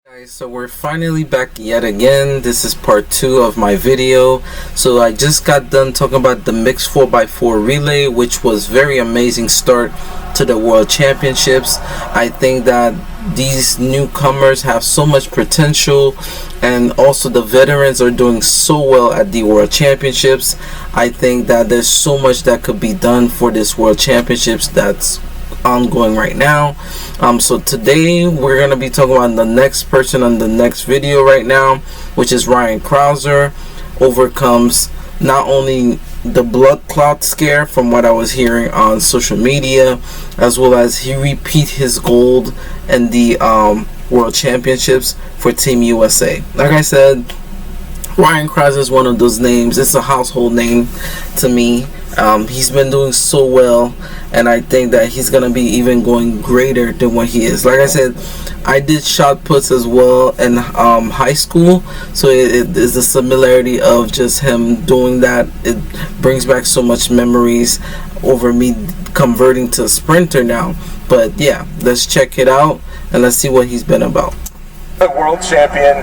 Guys, so we're finally back yet again. This is part 2 of my video. So I just got done talking about the mixed 4x4 relay, which was very amazing start to the World Championships. I think that these newcomers have so much potential, and also the veterans are doing so well at the World Championships. I think that there's so much that could be done for this World Championships that's ongoing right now. So today we're going to be talking about the next person on the next video right now, which is Ryan Crouser. Overcomes not only the blood clot scare from what I was hearing on social media, as well as he repeat his gold in the World Championships for Team USA. Like I said, Ryan Crouser is one of those names. It's a household name to me. He's been doing so well, and I think that he's gonna be even going greater than what he is. Like I said, I did shot puts as well in high school, so it is a similarity of just him doing that. It brings back so much memories over me converting to a sprinter now. But yeah, let's check it out and let's see what he's been about. The world champion,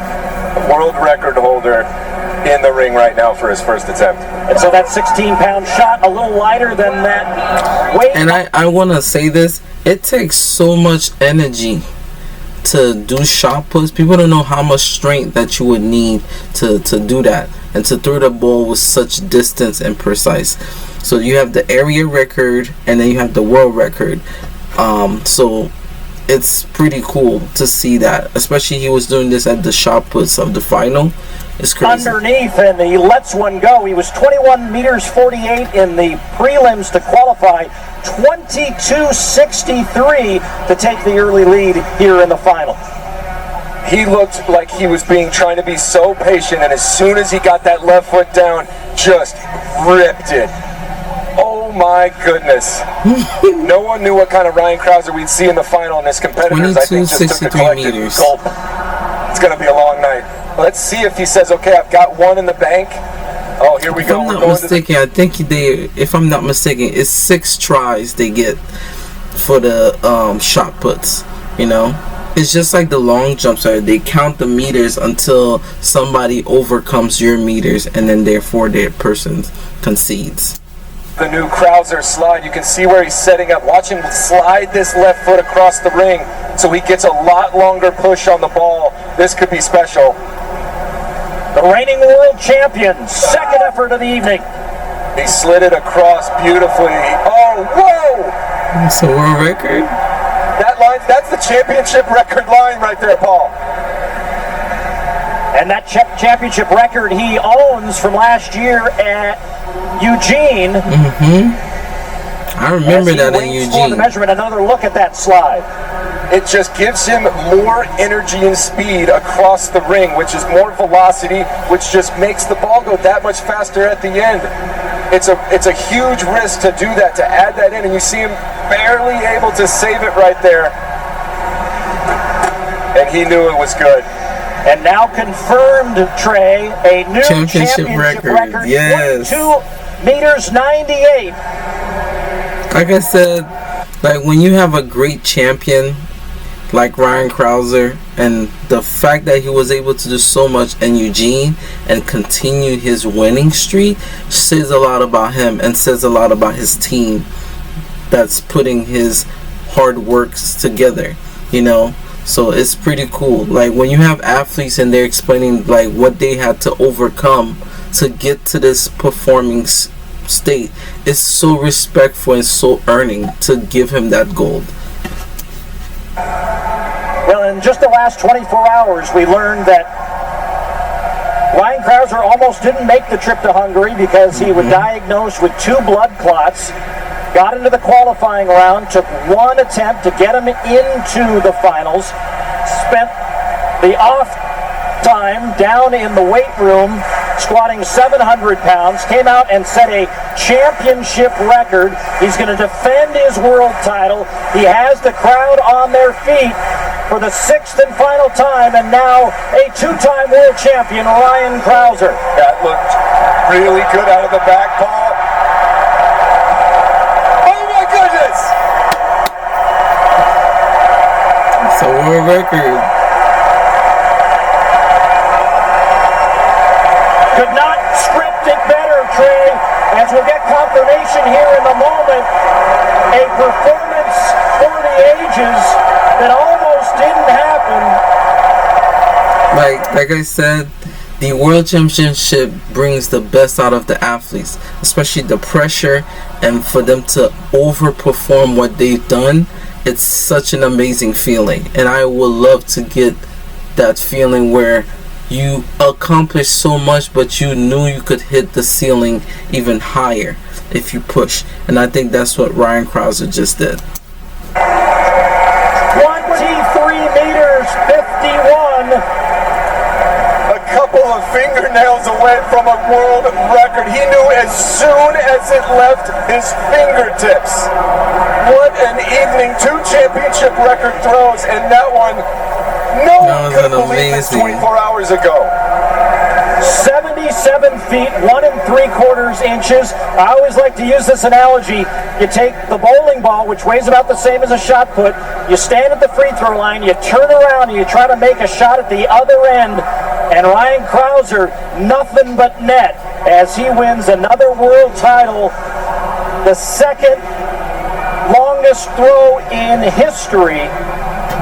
world record holder in the ring right now for his first attempt. And so that 16-pound shot, a little lighter than that weight. And I want to say this, it takes so much energy to do shot puts. People don't know how much strength that you would need to do that and to throw the ball with such distance and precise. So you have the area record and then you have the world record. So it's pretty cool to see that, especially he was doing this at the shot puts of the final. It's crazy. Underneath, and he lets one go. He was 21 meters 48 in the prelims to qualify, 22.63 to take the early lead here in the final. He looked like he was trying to be so patient, and as soon as he got that left foot down, just ripped it. Oh my goodness. No one knew what kind of Ryan Crouser we'd see in the final, and his competitors, I think, just took a collective gulp. It's going to be a long night. Let's see if he says, okay, I've got one in the bank. Oh, here we go. If I'm not mistaken, I think if I'm not mistaken, it's 6 tries they get for the shot puts. You know, it's just like the long jumps. They count the meters until somebody overcomes your meters, and then therefore their person concedes. The new Crouser slide, you can see where he's setting up. Watch him slide this left foot across the ring so he gets a lot longer push on the ball. This could be special. The reigning world champion, second effort of the evening. He slid it across beautifully. Oh, whoa! That's a world record? That's the championship record line right there, Paul. And that championship record he owns from last year at Eugene. I remember that in Eugene. For the measurement, another look at that slide. It just gives him more energy and speed across the ring, which is more velocity, which just makes the ball go that much faster at the end. It's a huge risk to do that, to add that in, and you see him barely able to save it right there. And he knew it was good. And now confirmed, Trey, a new championship record. Yes. 22 meters 98. Like I said, like when you have a great champion like Ryan Crouser, and the fact that he was able to do so much in Eugene and continue his winning streak says a lot about him and says a lot about his team that's putting his hard works together, you know. So it's pretty cool. Like when you have athletes and they're explaining like what they had to overcome to get to this performing state, it's so respectful and so earning to give him that gold. Well, in just the last 24 hours, we learned that Ryan Crouser almost didn't make the trip to Hungary because he was diagnosed with 2 blood clots. Got into the qualifying round, took one attempt to get him into the finals, spent the off time down in the weight room squatting 700 pounds, came out and set a championship record. He's going to defend his world title. He has the crowd on their feet for the 6th and final time, and now a 2-time world champion, Ryan Crouser. That looked really good out of the back, Paul. It's a world record. Could not script it better, Trey, as we'll get confirmation here in a moment. A performance for the ages that almost didn't happen. Like I said, the World Championship brings the best out of the athletes, especially the pressure, and for them to overperform what they've done. It's such an amazing feeling, and I would love to get that feeling where you accomplished so much, but you knew you could hit the ceiling even higher if you push. And I think that's what Ryan Krauser just did. 23 meters 51. A couple of fingernails away from a world record. He knew as soon as it left his fingertips. What an evening. 2 championship record throws, and that one, no one could believe this 24 hours ago. 77 feet, 1 3/4 inches. I always like to use this analogy. You take the bowling ball, which weighs about the same as a shot put, you stand at the free throw line, you turn around, and you try to make a shot at the other end, and Ryan Krauser, nothing but net as he wins another world title, the second longest throw in history.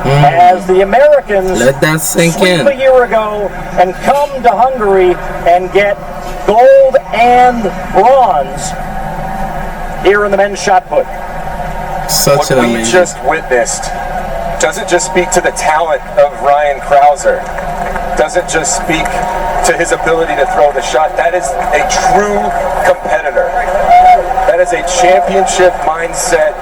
As the Americans let that sink sweep in a year ago and come to Hungary and get gold and bronze here in the men's shot put. Such what an we amazing. just witnessed doesn't just speak to the talent of Ryan Krauser, doesn't just speak to his ability to throw the shot. That is a true competitor. That is a championship mindset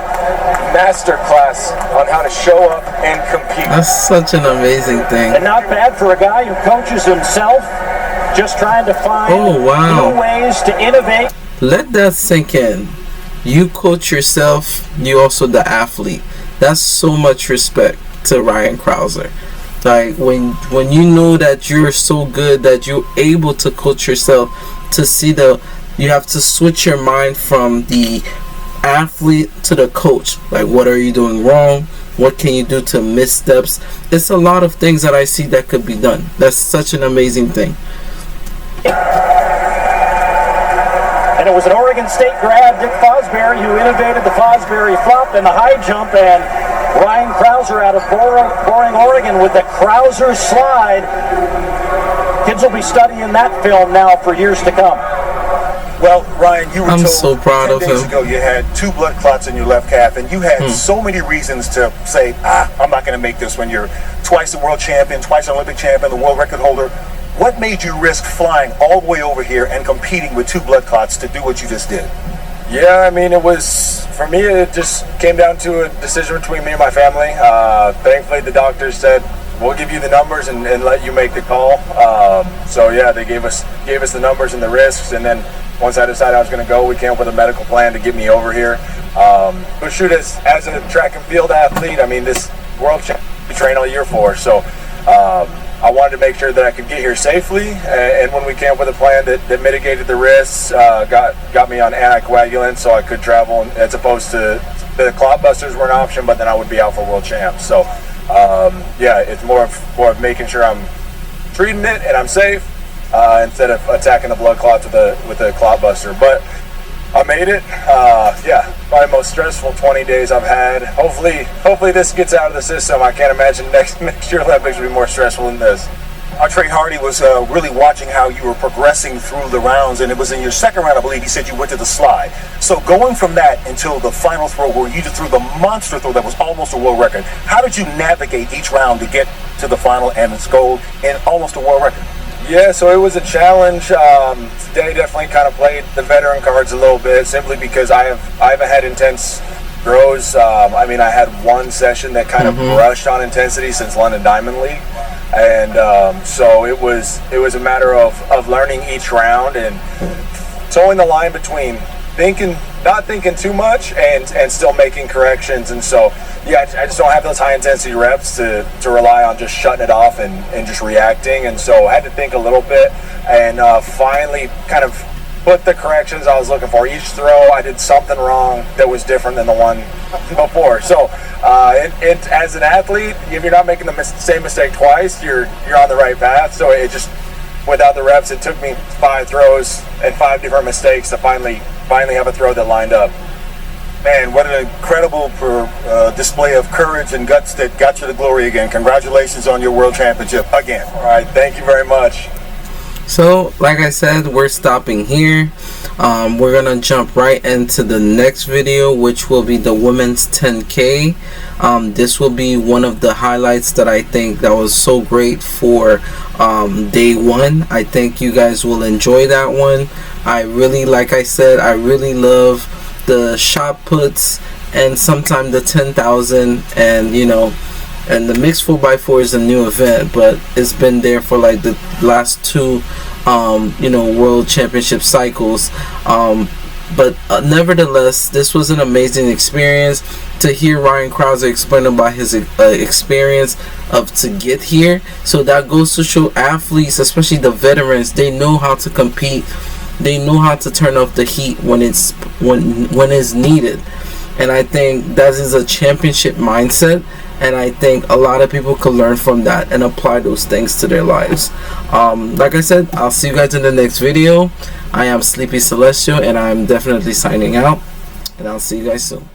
masterclass on how to show up and compete. That's such an amazing thing. And not bad for a guy who coaches himself, just trying to find new ways to innovate. Let that sink in. You coach yourself, you also the athlete. That's so much respect to Ryan Krauser. Like when you know that you're so good that you're able to coach yourself, to see you have to switch your mind from the athlete to the coach. Like, what are you doing wrong? What can you do to missteps? It's a lot of things that I see that could be done. That's such an amazing thing. And it was an Oregon State grad, Dick Fosbury, who innovated the Fosbury flop and the high jump, and Ryan Krauser out of Boring, Oregon with the Krauser slide. Kids will be studying that film now for years to come. Well, Ryan, you were I'm told so proud 10 of days him. ago you had 2 blood clots in your left calf, and you had so many reasons to say, I'm not going to make this when you're twice the world champion, twice Olympic champion, the world record holder. What made you risk flying all the way over here and competing with 2 blood clots to do what you just did? Yeah, I mean, for me, it just came down to a decision between me and my family. Thankfully, the doctors said, we'll give you the numbers and let you make the call. So yeah, they gave us the numbers and the risks, and then once I decided I was going to go, we came up with a medical plan to get me over here. But shoot, as a track and field athlete, I mean, this world championship we train all year for, so I wanted to make sure that I could get here safely, and when we came up with a plan that mitigated the risks, got me on anticoagulants so I could travel, as opposed to the clot busters were an option, but then I would be out for world champs. So yeah, it's more of making sure I'm treating it and I'm safe, instead of attacking the blood clots with a clot buster. But I made it. Yeah, probably the most stressful 20 days I've had. Hopefully this gets out of the system. I can't imagine next year Olympics will be more stressful than this. Trey Hardy was really watching how you were progressing through the rounds, and it was in your second round, I believe, he said you went to the slide. So going from that until the final throw where you just threw the monster throw that was almost a world record, how did you navigate each round to get to the final and it's gold and almost a world record? Yeah, so it was a challenge. Today definitely kind of played the veteran cards a little bit, simply because I haven't had intense throws. I mean, I had one session that kind of brushed on intensity since London Diamond League. And so it was a matter of learning each round and towing the line between not thinking too much and still making corrections. And so yeah, I just don't have those high intensity reps to rely on just shutting it off and just reacting. And so I had to think a little bit, and finally kind of put the corrections I was looking for. Each throw I did something wrong that was different than the one before. So as an athlete, if you're not making the same mistake twice, you're on the right path. So it just without the reps. It took me 5 throws and 5 different mistakes to finally have a throw that lined up. Man, what an incredible display of courage and guts that got you to glory again. Congratulations on your world championship again. All right, thank you very much. So, like I said, we're stopping here. We're gonna jump right into the next video, which will be the women's 10K. This will be one of the highlights that I think that was so great for day one. I think you guys will enjoy that one. I really, like I said, I really love the shot puts and sometimes the 10,000, and you know, and the mixed 4x4 is a new event, but it's been there for like the last 2 you know, world championship cycles. But nevertheless, this was an amazing experience. To hear Ryan Krauser explain about his experience of to get here, so that goes to show athletes, especially the veterans, they know how to compete. They know how to turn off the heat when it's needed. And I think that is a championship mindset, and I think a lot of people could learn from that and apply those things to their lives. Like I said, I'll see you guys in the next video. I am Sleepy Celestial, and I'm definitely signing out, and I'll see you guys soon.